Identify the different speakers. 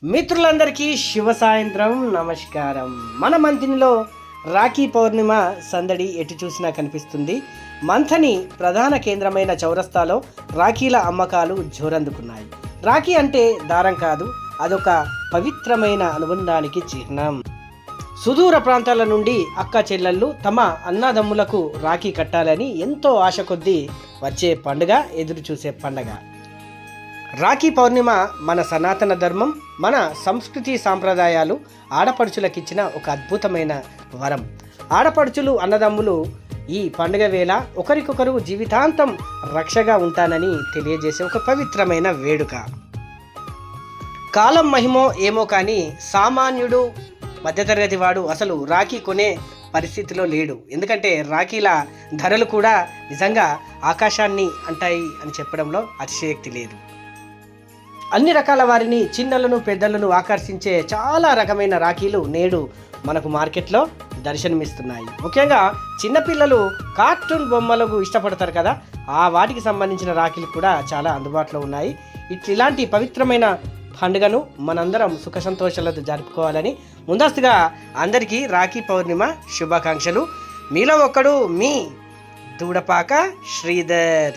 Speaker 1: మిత్రులందరికీ శుభ సాయంత్రం నమస్కారం. మన మంథనిలో రాఖీ పౌర్ణిమ సందడి ఎటు చూసినా కనిపిస్తుంది. మంథని ప్రధాన కేంద్రమైన చౌరస్తాలో రాఖీల అమ్మకాలు జోరందుకున్నాయి. రాఖీ అంటే దారం కాదు, అదొక పవిత్రమైన అనుబంధానికి చిహ్నం. సుదూర ప్రాంతాల నుండి అక్క చెల్లెళ్ళు తమ అన్నదమ్ములకు రాఖీ కట్టాలని ఎంతో ఆశ కొద్దీ వచ్చే పండుగ, ఎదురు చూసే పండుగ రాఖీ పౌర్ణిమ. మన సనాతన ధర్మం, మన సంస్కృతి సాంప్రదాయాలు ఆడపడుచులకిచ్చిన ఒక అద్భుతమైన వరం. ఆడపడుచులు అన్నదమ్ములు ఈ పండుగ వేళ ఒకరికొకరు జీవితాంతం రక్షగా ఉంటానని తెలియజేసే ఒక పవిత్రమైన వేడుక. కాలం మహిమో ఏమో కానీ సామాన్యుడు, మధ్యతరగతి వాడు అసలు రాఖీ కొనే పరిస్థితిలో లేడు. ఎందుకంటే రాఖీల ధరలు కూడా నిజంగా ఆకాశాన్ని అంటాయి అని చెప్పడంలో అతిశయోక్తి లేదు. అన్ని రకాల వారిని, చిన్నలను పెద్దలను ఆకర్షించే చాలా రకమైన రాఖీలు నేడు మనకు మార్కెట్లో దర్శనమిస్తున్నాయి. ముఖ్యంగా చిన్నపిల్లలు కార్టూన్ బొమ్మలకు ఇష్టపడతారు కదా, ఆ వాటికి సంబంధించిన రాఖీలు కూడా చాలా అందుబాటులో ఉన్నాయి. ఇలాంటి పవిత్రమైన పండుగను మనందరం సుఖ సంతోషాలతో జరుపుకోవాలని ముందస్తుగా అందరికీ రాఖీ పౌర్ణిమ శుభాకాంక్షలు. మీలో ఒక్కడు మీ దూడపాక శ్రీధర్.